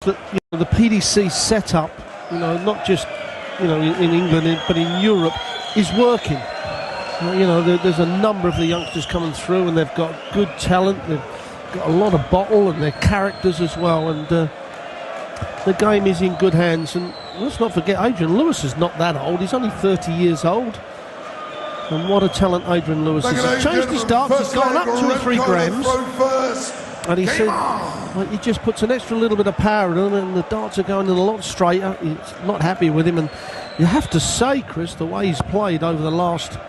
that the PDC setup, not just in England but in Europe, is working. There's a number of the youngsters coming through, and they've got good talent. They've got a lot of bottle, and their characters as well. And the game is in good hands. And let's not forget, Eijden Lewis is not that old. He's only 30 years old. And what a talent Eijden Lewis is. He's changed his darts. He's gone up 2 or 3 grams. And he said, well, he just puts an extra little bit of power in them, and the darts are going in a lot straighter. He's not happy with him. And you have to say, Chris, the way he's played over the last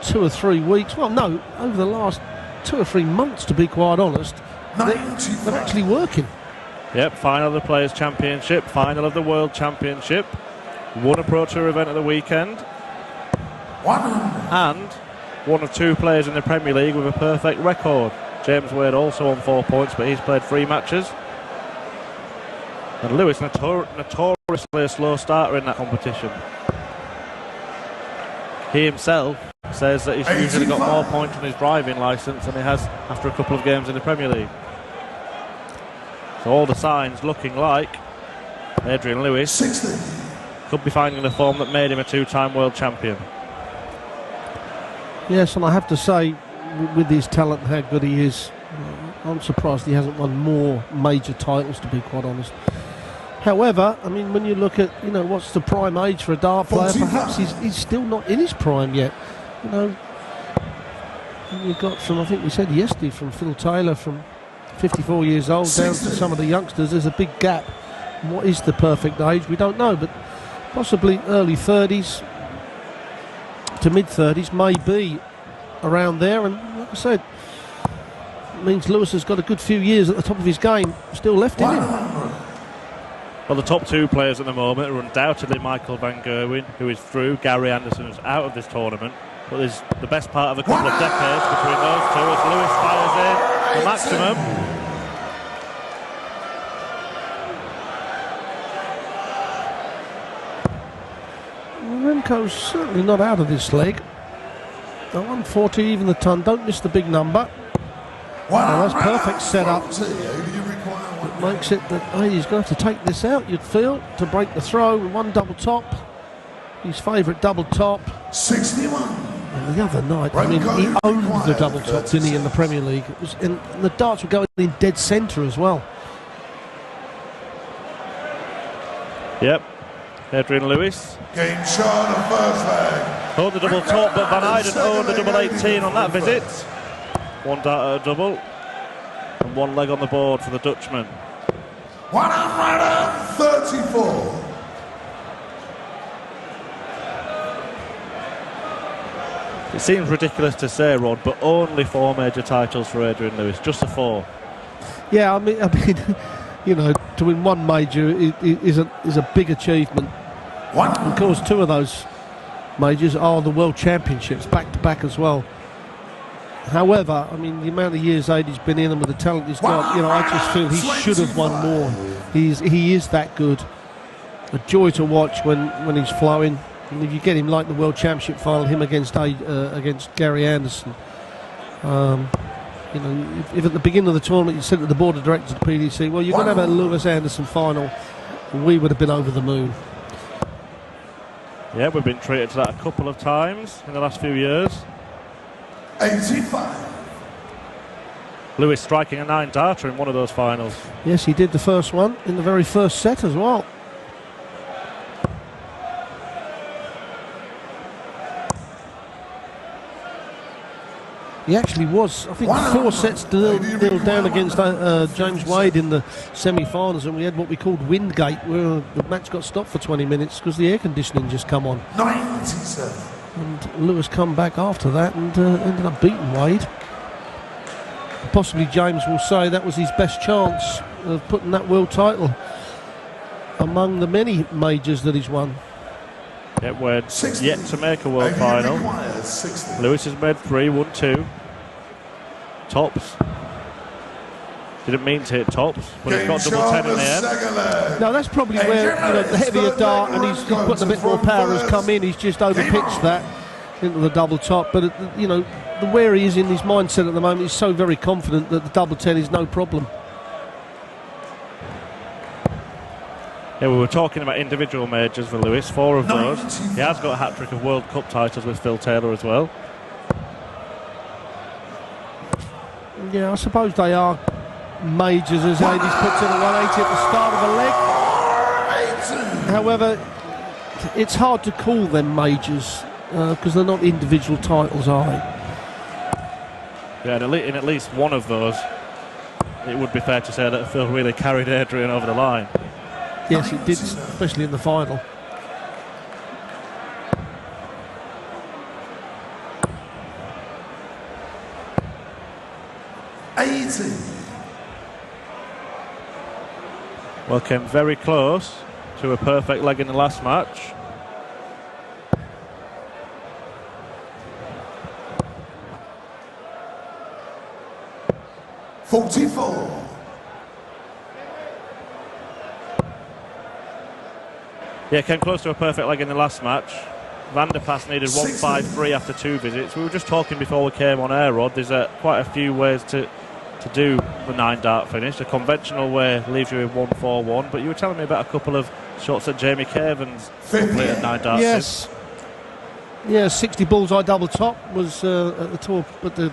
2 or 3 weeks, well, no, over the last 2 or 3 months, to be quite honest, they're actually working. Yep, final of the Players' Championship, final of the World Championship, won a Pro Tour event at the weekend, and one of 2 players in the Premier League with a perfect record. James Wade also on 4 points, but he's played 3 matches. And Lewis, notoriously a slow starter in that competition. He himself says that he's usually got more points on his driving licence than he has after a couple of games in the Premier League. So all the signs looking like Adrian Lewis could be finding the form that made him a 2-time world champion. Yes, and I have to say, with his talent and how good he is, I'm surprised he hasn't won more major titles, to be quite honest. However, I mean, when you look at, what's the prime age for a dart player, perhaps he's still not in his prime yet. You've got from, I think we said yesterday, from Phil Taylor, from 54 years old down to some of the youngsters. There's a big gap. What is the perfect age? We don't know, but possibly early 30s to mid-30s, maybe around there. And like I said, it means Lewis has got a good few years at the top of his game still left in him. Well, the top 2 players at the moment are undoubtedly Michael van Gerwen, who is through, Gary Anderson, who's out of this tournament. But there's the best part of a couple of decades between those 2 as Lewis fires in the maximum. Remco's certainly not out of this leg. The 140, even the ton, don't miss the big number. That's perfect setup. It makes it that he's going to have to take this out, you'd feel, to break the throw. 1 double top, his favourite double top. 61. And the other night, I mean, he owned the double top, didn't he, in the Premier League? It was, and the darts were going in dead centre as well. Yep, Adrian Lewis. Game shot of first leg. Owned the double top, but Van Eijden owned the double 18 on that visit. 1 dart at a double, and 1 leg on the board for the Dutchman. 134. It seems ridiculous to say, Rod, but only 4 major titles for Adrian Lewis, just the 4. Yeah, I mean, to win 1 major is a big achievement. Of course, 2 of those majors are the World Championships, back to back as well. However, I mean, the amount of years Eddie's been in and with the talent he's got, I just feel he should have won more. He is that good. A joy to watch when he's flowing. And if you get him like the World Championship final, him against Gary Anderson, if at the beginning of the tournament you said to the board of directors of the PDC, well, you're going to have a Lewis Anderson final, we would have been over the moon. Yeah, we've been treated to that a couple of times in the last few years. 85. Lewis striking a 9-darter in one of those finals. Yes, he did the first one in the very first set as well. He actually was, I think, 4 sets to nil down against James Wade in the semi-finals, and we had what we called Windgate, where the match got stopped for 20 minutes because the air conditioning just come on. 97. And Lewis come back after that and ended up beating Wade. Possibly James will say that was his best chance of putting that world title among the many majors that he's won. Yeah, we're yet to make a world final. Lewis has made 3, won 2. Tops. Didn't mean to hit tops, but he's got double 10 in the end. No, that's probably where the heavier dart and he's putting a bit more power has come in. He's just overpitched that into the double top. But where he is in his mindset at the moment, he's so very confident that the double 10 is no problem. Yeah, we were talking about individual majors for Lewis, 4 of those. He has got a hat-trick of World Cup titles with Phil Taylor as well. Yeah, I suppose they are majors, as Eijden's puts in a 180 at the start of a leg. However, it's hard to call them majors because they're not individual titles, are they? Yeah, and in at least one of those, it would be fair to say that Phil really carried Adrian over the line. Yes, it did, especially in the final. Well, came very close to a perfect leg in the last match. Yeah, came close to a perfect leg in the last match. Van der Pass needed 153 after 2 visits. We were just talking before we came on air, Rod. There's quite a few ways to do the 9-dart finish. The conventional way leaves you in 141, but you were telling me about a couple of shots that Jamie Caven's completed 9-dart. Yes. Yeah, 60 bullseye double top was at the tour at the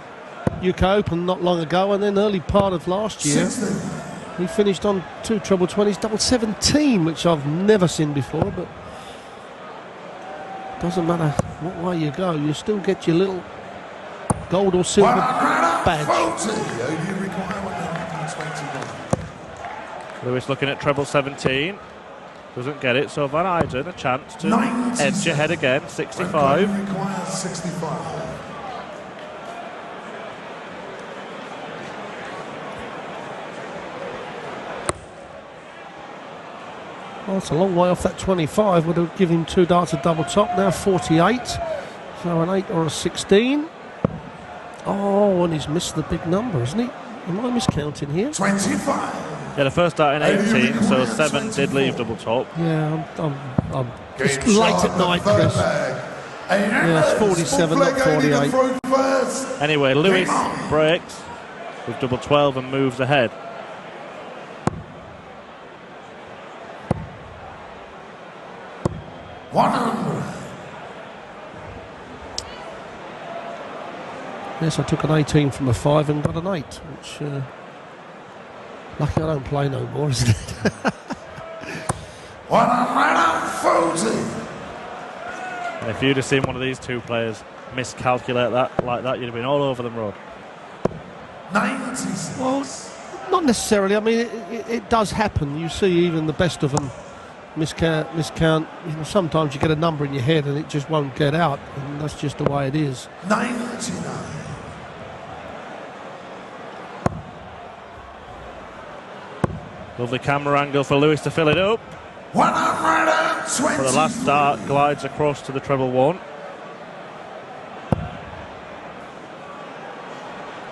UK Open not long ago, and then early part of last year he finished on 2 treble 20s, double 17, which I've never seen before, but doesn't matter what way you go, you still get your little gold or silver badge. Lewis looking at treble 17, doesn't get it, so Van Eijden a chance to edge ahead again, 65. Well, it's a long way off that 25. Would have given him 2 darts at double top. Now 48. So an 8 or a 16. Oh, and he's missed the big number, hasn't he? Am I miscounting here? 25. Yeah, the first dart in 18, so 7 did leave double top. Yeah, I'm just late at night, Chris. Yeah, it's 47, not 48. Anyway, Lewis breaks with double 12 and moves ahead. Yes, I took an 18 from a 5 and got an 8, which lucky I don't play no more, isn't it? 140. And if you'd have seen one of these two players miscalculate that like that, you'd have been all over them, Rod. 96. Well, not necessarily. I mean, it does happen. You see even the best of them miscount. You know, sometimes you get a number in your head and it just won't get out, and that's just the way it is. 99. Lovely camera angle for Lewis to fill it up. 120. But the last dart glides across to the treble 1.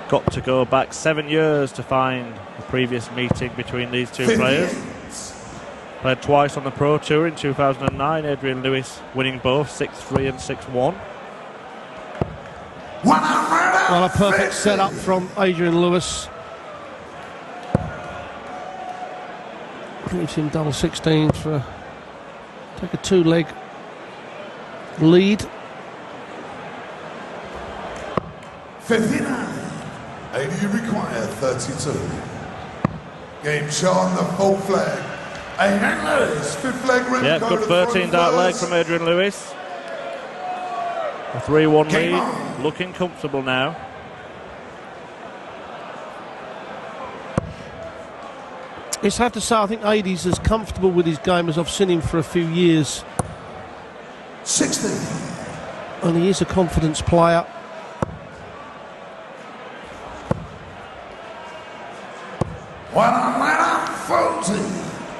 Got to go back 7 years to find the previous meeting between these two players. Played twice on the Pro Tour in 2009, Adrian Lewis winning both 6-3 and 6-1. Well, a perfect setup from Adrian Lewis. Gives him double 16 for take a 2-leg lead. 59. 80 you require 32. Game shot on the full flag. Adrian Lewis, 5th flag rim. Yeah, good 13-dart leg from Adrian Lewis. A 3-1 lead, looking comfortable now. It's hard to say. I think Eijden's as comfortable with his game as I've seen him for a few years. 60. And he is a confidence player.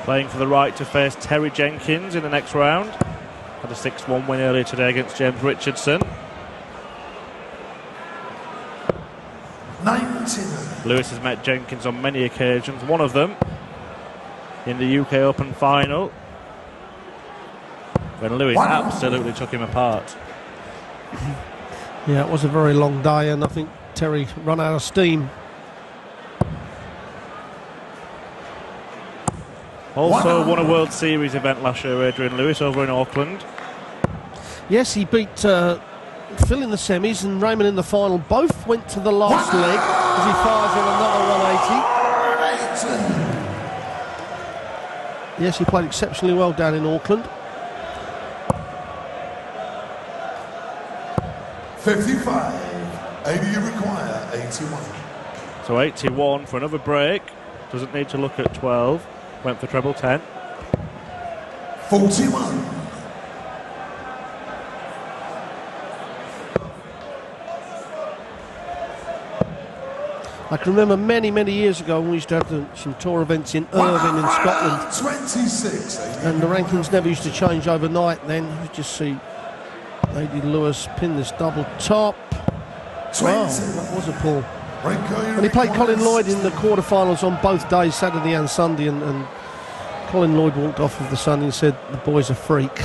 Playing for the right to face Terry Jenkins in the next round. Had a 6-1 win earlier today against James Richardson. 19. Lewis has met Jenkins on many occasions, one of them in the UK Open final, when Lewis absolutely took him apart. Yeah, it was a very long day, and I think Terry run out of steam. Also won a World Series event last year, Adrian Lewis, over in Auckland. Yes, he beat Phil in the semis and Raymond in the final. Both went to the last leg as he fires in another 180. Yes, he played exceptionally well down in Auckland. 55. 80 you require, 81. So 81 for another break. Doesn't need to look at 12. Went for treble 10. 41. I can remember many, many years ago when we used to have some tour events in Irvine in Scotland. 26. And the rankings never used to change overnight then. You just see A.Lewis pin this double top. Wow, that was a pull. And he played Colin Lloyd in the quarterfinals on both days, Saturday and Sunday, and Colin Lloyd walked off of the Sunday and said the boy's a freak.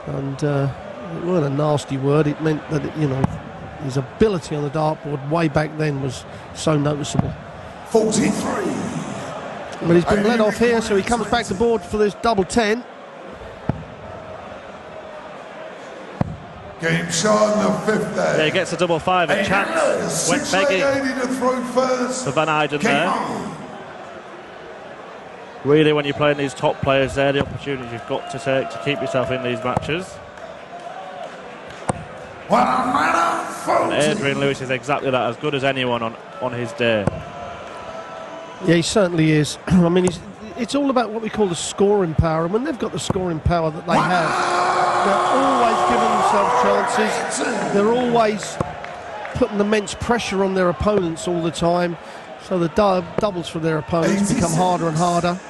And it weren't a nasty word, it meant that, you know, his ability on the dartboard way back then was so noticeable. 43. But he's been let off here, so he comes back to board for this double 10. Game shot on the 5th day. Yeah, he gets a double 5 at chance. Went begging for Van Eijden there. Really, when you're playing these top players, they're the opportunities you've got to take to keep yourself in these matches. And Adrian Lewis is exactly that, as good as anyone on his day. Yeah, he certainly is. I mean, it's all about what we call the scoring power, and when they've got the scoring power that they have, they're always giving themselves chances. They're always putting immense pressure on their opponents all the time, so the doubles for their opponents become harder and harder.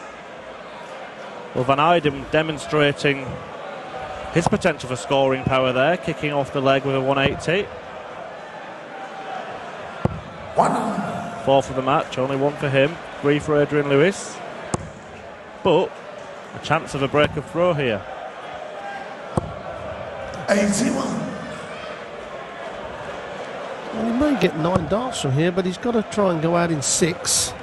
Well, Van Eijden demonstrating his potential for scoring power there, kicking off the leg with a 180. 4 for the match, only 1 for him, 3 for Adrian Lewis. But a chance of a break of throw here. 81. Well, he may get 9 darts from here, but he's got to try and go out in 6.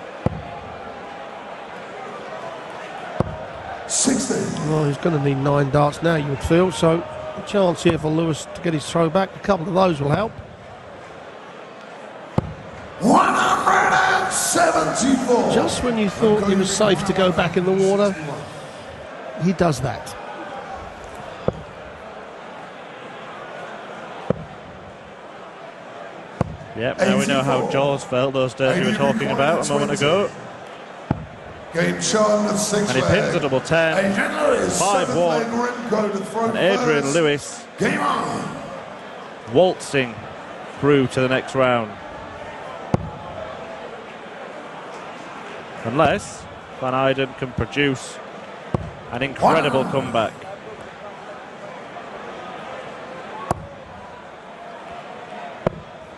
60. Well, he's going to need 9 darts now, you would feel, so a chance here for Lewis to get his throw back. A couple of those will help. 174. Just when you thought he was safe to go back in the water, he does that. Yep, now we know how Jaws felt those days we were talking about a moment ago. Game shot on the 6th And he pins a double 10. 5-1. And Adrian Lewis Game on. waltzing through to the next round. Unless Van Eijden can produce an incredible comeback.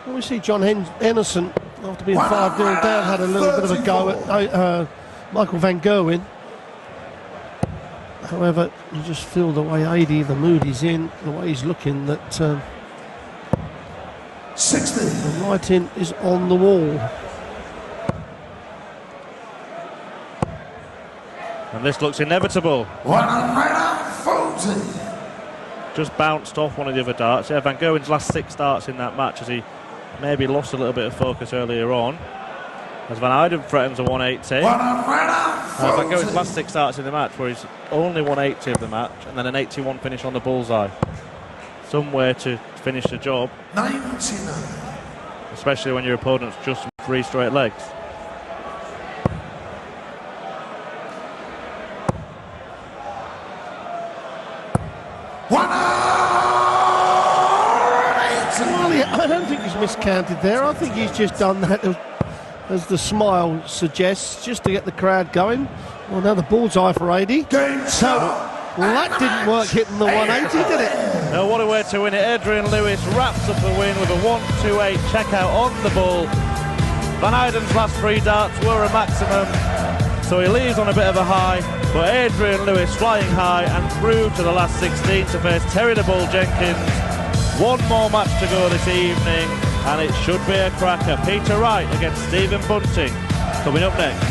Well, we see John Henderson, after being 5-0 down, had a little bit of a go at Michael van Gerwen. However, you just feel the way Eijden, the mood he's in, the way he's looking, that 60. the writing is on the wall. And this looks inevitable. 140. Just bounced off one of the other darts. Yeah, Van Gerwen's last 6 darts in that match, as he maybe lost a little bit of focus earlier on. As Van Eijden threatens a 180. Van Gerwen's last 6 darts in the match, where he's only 180 of the match, and then an 81 finish on the bullseye. Somewhere to finish the job. 99. Especially when your opponent's just 3 straight legs. I don't think he's miscounted there. I think he's just done that as the smile suggests, just to get the crowd going. Well, now the bullseye for AD. So, well, that didn't work hitting the 180, did it? No, what a way to win it. Adrian Lewis wraps up the win with a 128 checkout on the bull. Van Eijden's last 3 darts were a maximum, so he leaves on a bit of a high. But Adrian Lewis flying high and through to the last 16 to face Terry the Bull Jenkins. 1 more match to go this evening, and it should be a cracker. Peter Wright against Stephen Bunting coming up next.